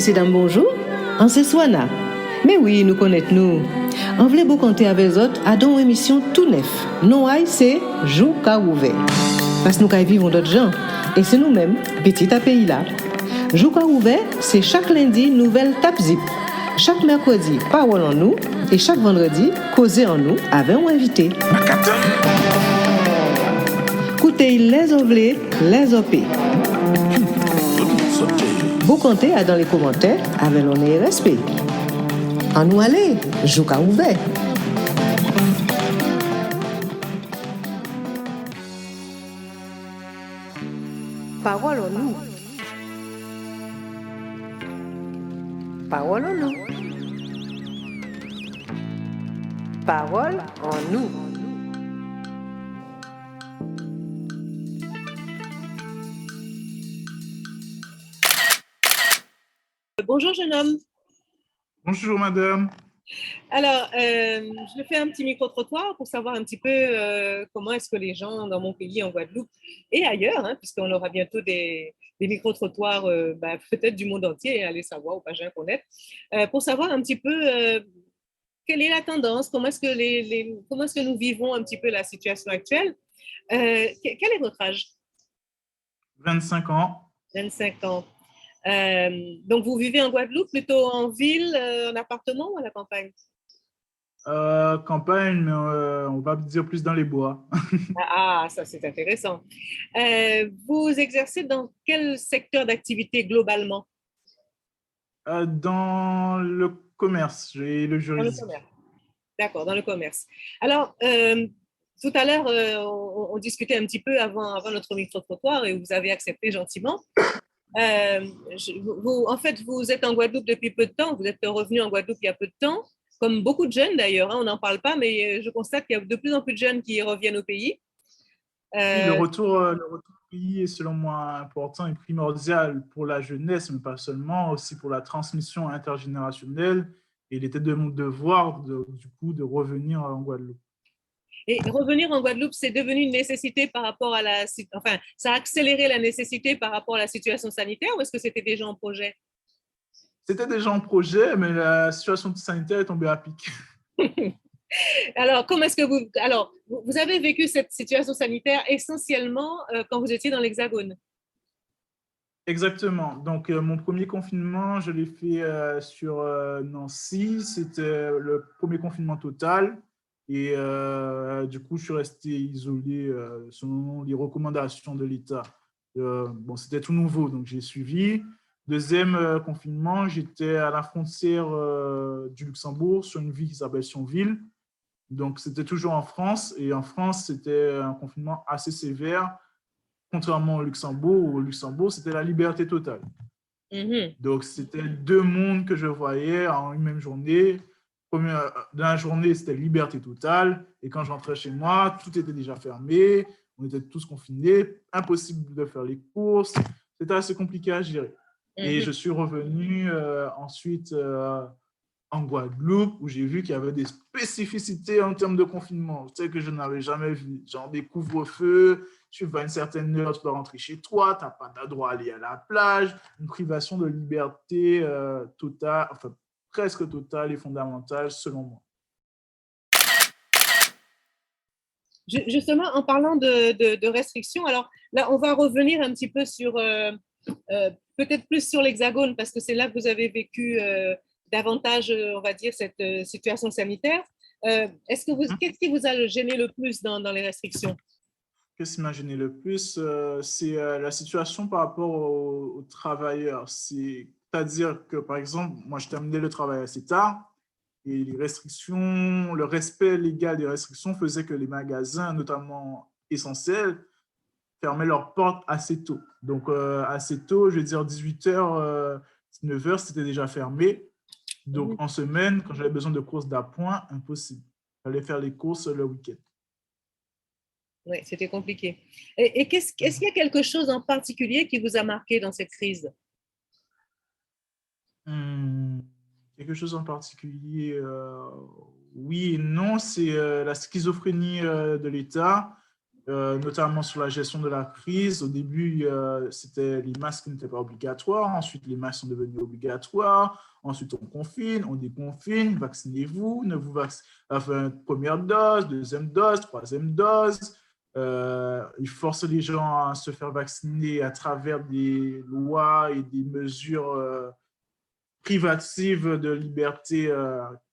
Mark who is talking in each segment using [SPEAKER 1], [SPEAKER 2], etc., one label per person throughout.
[SPEAKER 1] Messieurs, dames, bonjour. En c'est Swana. Mais oui, nous connaissons nous. En voulait beau compter avec les autres à une émission tout neuf. Non, c'est Jou Ka Ouvert. Parce que nous vivons d'autres gens. Et c'est nous-mêmes, petit à pays là. Jou Ka Ouvert, c'est chaque lundi, nouvelle Tap Zip. Chaque mercredi, parole en nous. Et chaque vendredi, causer en nous avec un invité. Écoutez les anglais, les OP. Vous comptez dans les commentaires avec l'honneur et respect. En nous aller, Jou Ka Ouvert. Parole en nous. Parole en nous. Parole en nous.
[SPEAKER 2] Bonjour jeune homme.
[SPEAKER 3] Bonjour madame.
[SPEAKER 2] Alors, je fais un petit micro-trottoir pour savoir un petit peu comment est-ce que les gens dans mon pays, en Guadeloupe et ailleurs, puisqu'on aura bientôt des micro-trottoirs peut-être du monde entier, allez savoir ou pas jamais connaître, pour savoir un petit peu quelle est la tendance, comment est-ce que nous vivons un petit peu la situation actuelle. Quel est votre âge?
[SPEAKER 3] 25 ans.
[SPEAKER 2] 25 ans. Donc, vous vivez en Guadeloupe, plutôt en ville, en appartement ou à la campagne?
[SPEAKER 3] Campagne, mais on va dire plus dans les bois.
[SPEAKER 2] Ah, ça c'est intéressant. Vous exercez dans quel secteur d'activité globalement?
[SPEAKER 3] Dans le commerce et le juridique.
[SPEAKER 2] Dans le commerce. D'accord, dans le commerce. Alors, tout à l'heure, on discutait un petit peu avant notre micro-trottoir et vous avez accepté gentiment. En fait, vous êtes en Guadeloupe depuis peu de temps, vous êtes revenu en Guadeloupe il y a peu de temps, comme beaucoup de jeunes d'ailleurs, on n'en parle pas, mais je constate qu'il y a de plus en plus de jeunes qui reviennent au pays.
[SPEAKER 3] Oui, le retour au pays est selon moi important et primordial pour la jeunesse, mais pas seulement, aussi pour la transmission intergénérationnelle. Et il était de mon devoir, du coup, de revenir en Guadeloupe.
[SPEAKER 2] Et revenir en Guadeloupe, c'est devenu une nécessité par rapport à ça a accéléré la nécessité par rapport à la situation sanitaire ou est-ce que c'était déjà en projet?
[SPEAKER 3] C'était déjà en projet, mais la situation sanitaire est tombée à pic.
[SPEAKER 2] Alors, vous avez vécu cette situation sanitaire essentiellement quand vous étiez dans l'Hexagone?
[SPEAKER 3] Exactement. Donc, mon premier confinement, je l'ai fait sur Nancy. C'était le premier confinement total. Et du coup, je suis resté isolé selon les recommandations de l'État. Bon, c'était tout nouveau, donc j'ai suivi. Deuxième confinement, j'étais à la frontière du Luxembourg, sur une ville qui s'appelle Thionville. Donc, c'était toujours en France. Et en France, c'était un confinement assez sévère. Contrairement au Luxembourg, c'était la liberté totale.
[SPEAKER 2] Mm-hmm.
[SPEAKER 3] Donc, c'était deux mondes que je voyais en une même journée. Dans la journée, c'était liberté totale. Et quand j'entrais chez moi, tout était déjà fermé. On était tous confinés. Impossible de faire les courses. C'était assez compliqué à gérer. Mm-hmm. Et je suis revenu ensuite en Guadeloupe, où j'ai vu qu'il y avait des spécificités en termes de confinement, tu sais, que je n'avais jamais vu. Genre des couvre-feux, tu vas à une certaine heure, tu dois rentrer chez toi, tu n'as pas le droit d'aller à la plage, une privation de liberté totale, enfin presque totale et fondamentale, selon moi.
[SPEAKER 2] Justement, en parlant de restrictions, alors là, on va revenir un petit peu sur, peut-être plus sur l'Hexagone, parce que c'est là que vous avez vécu davantage, on va dire, cette situation sanitaire. Qu'est-ce qui vous a gêné le plus dans les restrictions?
[SPEAKER 3] Qu'est-ce qui m'a gêné le plus? C'est la situation par rapport aux travailleurs. C'est-à-dire que, par exemple, moi, je terminais le travail assez tard et les restrictions, le respect légal des restrictions faisait que les magasins, notamment essentiels, fermaient leurs portes assez tôt. Donc, assez tôt, je veux dire 18h, 19h, c'était déjà fermé. Donc, en semaine, quand j'avais besoin de courses d'appoint, impossible. Il fallait faire les courses le week-end.
[SPEAKER 2] Oui, c'était compliqué. Et est-ce qu'il y a quelque chose en particulier qui vous a marqué dans cette crise?
[SPEAKER 3] Quelque chose en particulier, oui et non, c'est la schizophrénie de l'État. notamment sur la gestion de la crise. Au début, c'était les masques qui n'étaient pas obligatoires. Ensuite, les masques sont devenus obligatoires. Ensuite, on confine, on déconfine. Vaccinez-vous, ne vous enfin, première dose, deuxième dose, troisième dose. Ils forcent les gens à se faire vacciner à travers des lois et des mesures privatives de liberté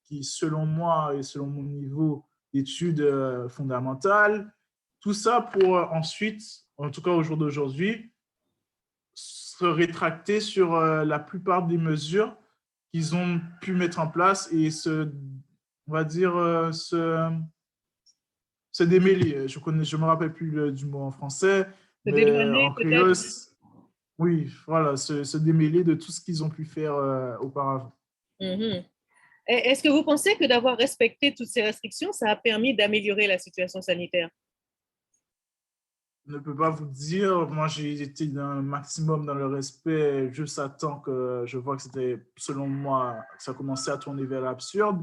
[SPEAKER 3] qui, selon moi et selon mon niveau d'études fondamentales, tout ça pour ensuite, en tout cas au jour d'aujourd'hui, se rétracter sur la plupart des mesures qu'ils ont pu mettre en place et on va dire, se démêler. Je me rappelle plus du mot en français,
[SPEAKER 2] Se
[SPEAKER 3] mais
[SPEAKER 2] dédouaner
[SPEAKER 3] en créole,
[SPEAKER 2] peut-être.
[SPEAKER 3] oui, voilà, se démêler de tout ce qu'ils ont pu faire auparavant.
[SPEAKER 2] Mhm. Est-ce que vous pensez que d'avoir respecté toutes ces restrictions, ça a permis d'améliorer la situation sanitaire?
[SPEAKER 3] Je ne peux pas vous dire. Moi, j'ai été d'un maximum dans le respect juste à temps que je vois que c'était, selon moi, que ça commençait à tourner vers l'absurde.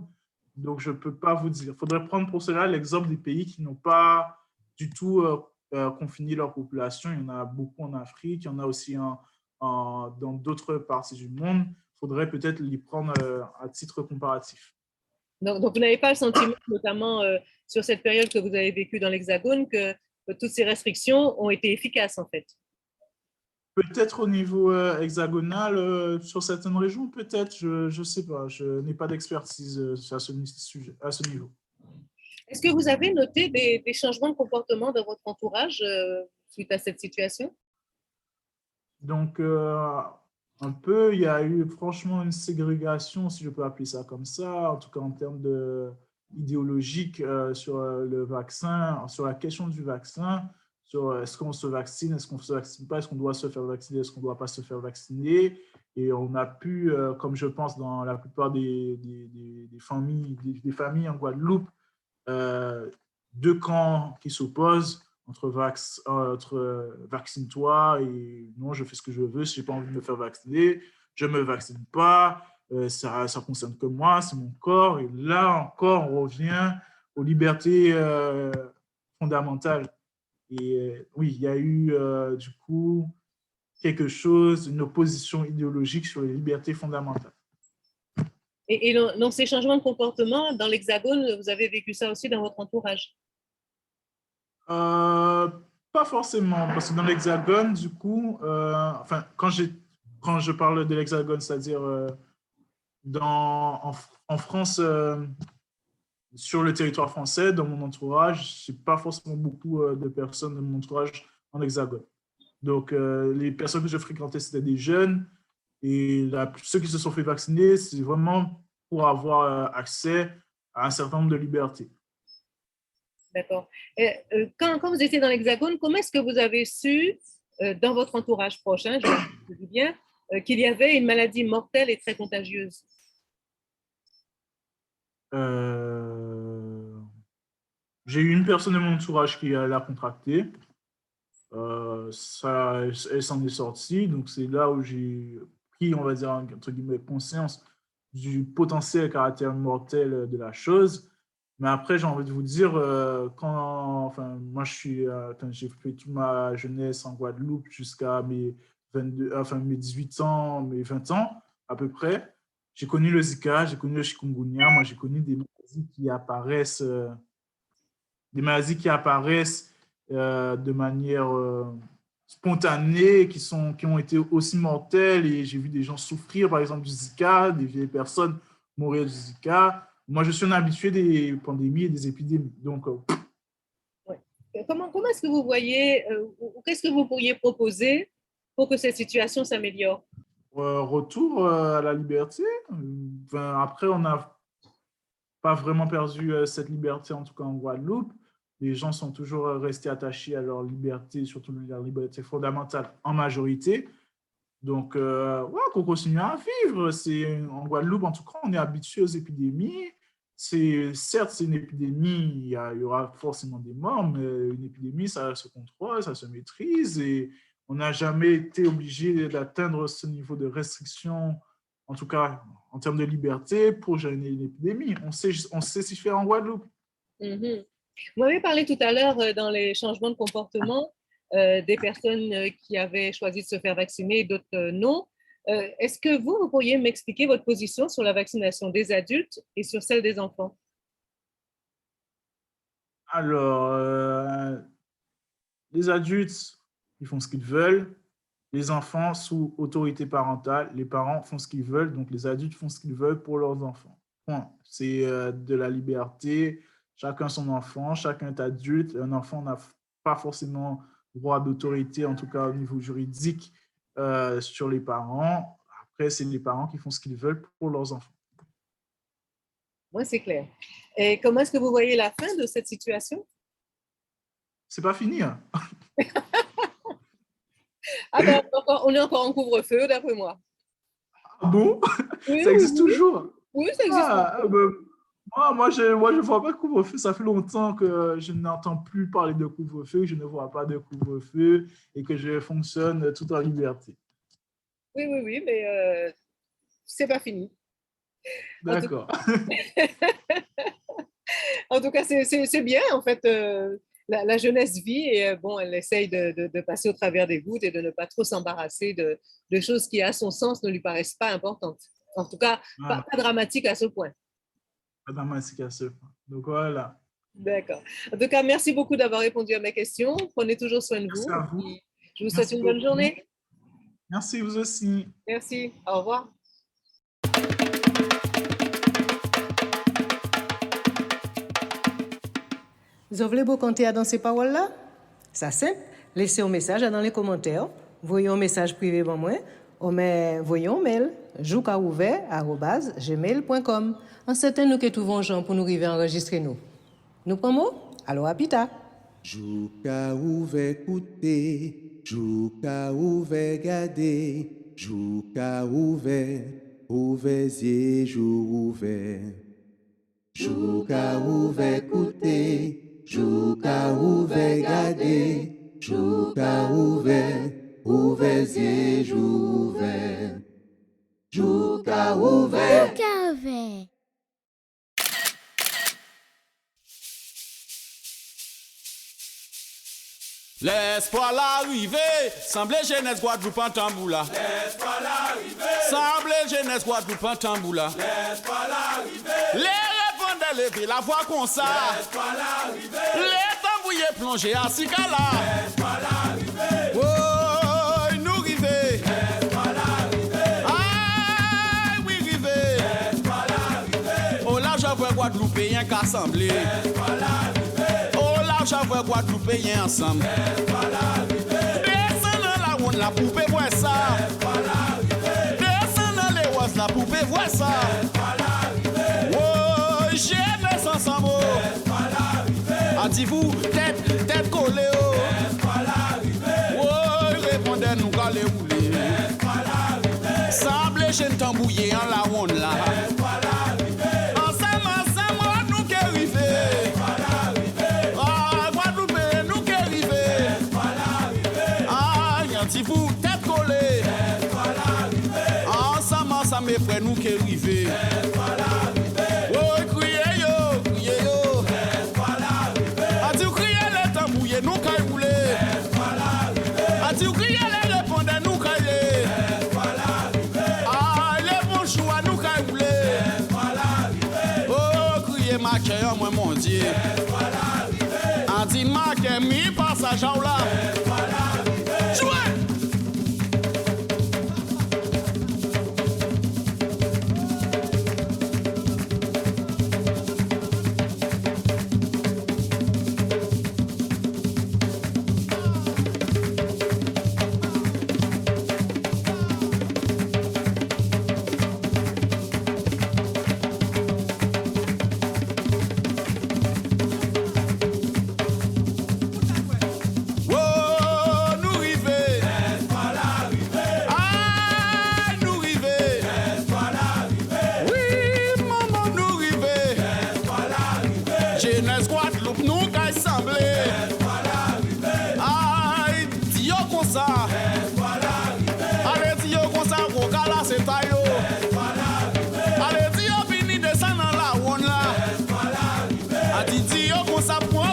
[SPEAKER 3] Donc, je ne peux pas vous dire. Il faudrait prendre pour cela l'exemple des pays qui n'ont pas du tout confiné leur population. Il y en a beaucoup en Afrique, il y en a aussi dans d'autres parties du monde. Il faudrait peut-être les prendre à titre comparatif.
[SPEAKER 2] Donc, vous n'avez pas le sentiment, notamment sur cette période que vous avez vécue dans l'Hexagone, que toutes ces restrictions ont été efficaces en fait?
[SPEAKER 3] Peut-être au niveau hexagonal, sur certaines régions, peut-être, je ne sais pas. Je n'ai pas d'expertise à ce niveau.
[SPEAKER 2] Est-ce que vous avez noté des changements de comportement dans votre entourage suite à cette situation?
[SPEAKER 3] Donc, un peu, il y a eu franchement une ségrégation, si je peux appeler ça comme ça, en tout cas en termes idéologiques sur le vaccin, sur la question du vaccin, sur est-ce qu'on se vaccine, est-ce qu'on ne se vaccine pas, est-ce qu'on doit se faire vacciner, est-ce qu'on ne doit pas se faire vacciner. Et on a pu, comme je pense dans la plupart des familles en Guadeloupe, deux camps qui s'opposent entre vaccine-toi et non, je fais ce que je veux. Si je n'ai pas envie de me faire vacciner, je ne me vaccine pas. Ça ne concerne que moi, c'est mon corps. Et là encore, on revient aux libertés fondamentales. Et oui, il y a eu du coup quelque chose, une opposition idéologique sur les libertés fondamentales.
[SPEAKER 2] Et dans ces changements de comportement, dans l'Hexagone, vous avez vécu ça aussi dans votre entourage?
[SPEAKER 3] Pas forcément, parce que dans l'Hexagone, du coup, enfin, quand je parle de l'Hexagone, c'est-à-dire en France, sur le territoire français, dans mon entourage, je n'ai pas forcément beaucoup de personnes de mon entourage en Hexagone. Donc, les personnes que je fréquentais, c'était des jeunes, et ceux qui se sont fait vacciner, c'est vraiment pour avoir accès à un certain nombre de libertés.
[SPEAKER 2] D'accord. Quand vous étiez dans l'Hexagone, comment est-ce que vous avez su, dans votre entourage prochain, je dis bien, qu'il y avait une maladie mortelle et très contagieuse?
[SPEAKER 3] J'ai eu une personne de mon entourage qui l'a contracté. Elle s'en est sortie. Donc, c'est là où j'ai pris, on va dire, entre guillemets, conscience du potentiel caractère mortel de la chose. Mais après, j'ai envie de vous dire, enfin, moi, quand j'ai fait toute ma jeunesse en Guadeloupe jusqu'à mes 18 ans, mes 20 ans, à peu près, j'ai connu le Zika, j'ai connu le chikungunya. Moi, j'ai connu des maladies qui apparaissent, de manière spontanée, qui ont été aussi mortelles. Et j'ai vu des gens souffrir, par exemple, du Zika, des vieilles personnes mourir du Zika. Moi, je suis un habitué des pandémies et des épidémies. Donc,
[SPEAKER 2] ouais. Comment est-ce que vous voyez, ou qu'est-ce que vous pourriez proposer pour que cette situation s'améliore?
[SPEAKER 3] retour à la liberté. Enfin, après, on n'a pas vraiment perdu cette liberté, en tout cas en Guadeloupe. Les gens sont toujours restés attachés à leur liberté, surtout leur liberté fondamentale en majorité. Donc, ouais, qu'on continue à vivre. En Guadeloupe, en tout cas, on est habitué aux épidémies. Certes, c'est une épidémie, il y aura forcément des morts, mais une épidémie, ça se contrôle, ça se maîtrise. Et on n'a jamais été obligé d'atteindre ce niveau de restriction, en tout cas en termes de liberté, pour gérer une épidémie. On sait s'y faire en Guadeloupe.
[SPEAKER 2] Mm-hmm. Vous m'avez parlé tout à l'heure dans les changements de comportement des personnes qui avaient choisi de se faire vacciner et d'autres non. Est-ce que vous pourriez m'expliquer votre position sur la vaccination des adultes et sur celle des enfants?
[SPEAKER 3] Alors, les adultes, ils font ce qu'ils veulent. Les enfants, sous autorité parentale, les parents font ce qu'ils veulent. Donc, les adultes font ce qu'ils veulent pour leurs enfants. Point. C'est de la liberté. Chacun son enfant, chacun est adulte. Un enfant n'a pas forcément droit d'autorité, en tout cas au niveau juridique, sur les parents. Après, c'est les parents qui font ce qu'ils veulent pour leurs enfants.
[SPEAKER 2] Moi, c'est clair. Et comment est-ce que vous voyez la fin de cette situation?
[SPEAKER 3] C'est pas fini, hein.
[SPEAKER 2] Ah ben, on est encore en couvre-feu, d'après moi.
[SPEAKER 3] Ah bon?
[SPEAKER 2] Oui,
[SPEAKER 3] Ça existe
[SPEAKER 2] oui.
[SPEAKER 3] toujours?
[SPEAKER 2] Oui, ça existe.
[SPEAKER 3] Moi, je ne vois pas de couvre-feu. Ça fait longtemps que je n'entends plus parler de couvre-feu, je ne vois pas de couvre-feu et que je fonctionne tout en liberté.
[SPEAKER 2] Oui, mais c'est pas fini.
[SPEAKER 3] D'accord.
[SPEAKER 2] En tout cas, c'est bien, en fait. La jeunesse vit et bon, elle essaye de passer au travers des gouttes et de ne pas trop s'embarrasser de choses qui, à son sens, ne lui paraissent pas importantes. En tout cas, pas dramatiques à ce point.
[SPEAKER 3] Pas dramatique à ce point. Donc voilà.
[SPEAKER 2] D'accord. En tout cas, merci beaucoup d'avoir répondu à mes questions. Prenez toujours soin de
[SPEAKER 3] Merci
[SPEAKER 2] vous.
[SPEAKER 3] à vous.
[SPEAKER 2] Je vous souhaite une bonne journée.
[SPEAKER 3] Merci, vous aussi.
[SPEAKER 2] Merci. Au revoir.
[SPEAKER 1] Vous voulez vous compter dans ces paroles-là? Ça simple. Laissez un message dans les commentaires. Voyez un message privé pour moi. Ou mais voyez un mail joukaouvert@gmail.com. En certain nous que trouvons gens pour nous arriver à enregistrer nous. Nous prenons? Alors à pita.
[SPEAKER 4] Jouka ouvert écouter, jouka ouvert garder, jouka ouvert, ouvert yeux jour ouvert. Jouka ouvert écouter, jouka ouvert garder, jouka ouvert, ouvert yeux jour ouvert. Jouka ouvert.
[SPEAKER 5] Jouka ouvert.
[SPEAKER 6] L'espoir l'arrivée, semblait jeunesse Guadeloupe en tamboula.
[SPEAKER 7] L'espoir l'arrivée,
[SPEAKER 6] semblait jeunesse Guadeloupe en tamboula.
[SPEAKER 7] l'espoir l'arrivée,
[SPEAKER 6] Les répondent lever la voix comme ça.
[SPEAKER 7] l'espoir l'arrivée,
[SPEAKER 6] Les tambouillés plongés à Sikala.
[SPEAKER 7] l'espoir l'arrivée,
[SPEAKER 6] Oh, nous rivés.
[SPEAKER 7] l'espoir l'arrivée,
[SPEAKER 6] Aïe, oui rivés.
[SPEAKER 7] l'espoir l'arrivée,
[SPEAKER 6] Oh là, j'avoue Guadeloupéen qu'assemblé.
[SPEAKER 7] l'espoir l'arrivée,
[SPEAKER 6] Oh là, j'avoue Guadeloupéen ensemble.
[SPEAKER 7] l'espoir l'arrivée,
[SPEAKER 6] Descendant la ronde, la poupée voit ça.
[SPEAKER 7] l'espoir l'arrivée,
[SPEAKER 6] Descendant les roses, la poupée voit ça.
[SPEAKER 7] l'espoir l'arrivée,
[SPEAKER 6] Oh, j'ai mes ensemble.
[SPEAKER 7] l'espoir l'arrivée,
[SPEAKER 6] A dit vous, tête collée. Oh,
[SPEAKER 7] l'espoir l'arrivée,
[SPEAKER 6] oh répondez nous qu'à les rouler.
[SPEAKER 7] l'espoir l'arrivée,
[SPEAKER 6] Semble jeune tambouillé en la ronde là.
[SPEAKER 7] l'espoir l'arrivée,
[SPEAKER 6] Ensemble, nous qui arrivés.
[SPEAKER 7] l'espoir l'arrivée,
[SPEAKER 6] Ah, Guadeloupe, nous qui arrivés.
[SPEAKER 7] l'espoir l'arrivée,
[SPEAKER 6] Ah, a dit vous, tête collée.
[SPEAKER 7] l'espoir l'arrivée,
[SPEAKER 6] Ensemble, mes frères, nous qui arrivés.
[SPEAKER 7] l'espoir l'arrivée,
[SPEAKER 6] Oh, criez yo, criez yo.
[SPEAKER 7] l'espoir l'arrivée,
[SPEAKER 6] A dit criez les tambouillés, nous qui rouler.
[SPEAKER 7] l'espoir l'arrivée,
[SPEAKER 6] A dit criez les répondez, nous qui
[SPEAKER 7] l'espoir l'arrivée,
[SPEAKER 6] Ah, les bons choix, nous qui rouler.
[SPEAKER 7] l'espoir l'arrivée,
[SPEAKER 6] Oh, criez ma cœur, moi mon Dieu.
[SPEAKER 7] l'espoir l'arrivée,
[SPEAKER 6] A dit ma cœur, mi passage là.
[SPEAKER 7] l'espoir l'arrivée.
[SPEAKER 6] Jouez! Oh, nous rivés.
[SPEAKER 7] L'espoir l'arrivée,
[SPEAKER 6] Ah, nous rivés.
[SPEAKER 7] l'espoir l'arrivée,
[SPEAKER 6] Oui, maman, nous rivés.
[SPEAKER 7] l'espoir l'arrivée,
[SPEAKER 6] Jeunesse Guadeloupe, nous qui semblé.
[SPEAKER 7] l'espoir l'arrivée,
[SPEAKER 6] Aïe, Dio comme ça.
[SPEAKER 7] l'espoir l'arrivée,
[SPEAKER 6] Allez, Dio comme ça, Rokala, c'est taillot.
[SPEAKER 7] l'espoir l'arrivée,
[SPEAKER 6] Allez, Dio, fini descendre dans la ronde là.
[SPEAKER 7] l'espoir l'arrivée,
[SPEAKER 6] A dit Dio comme ça, pour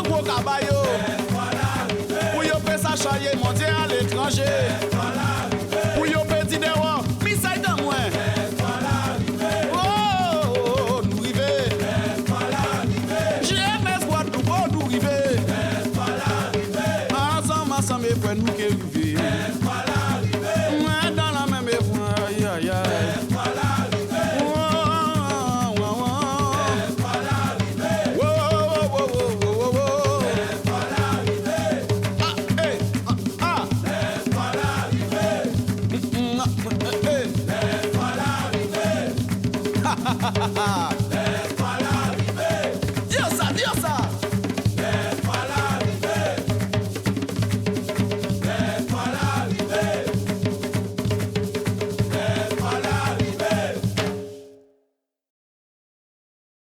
[SPEAKER 7] Les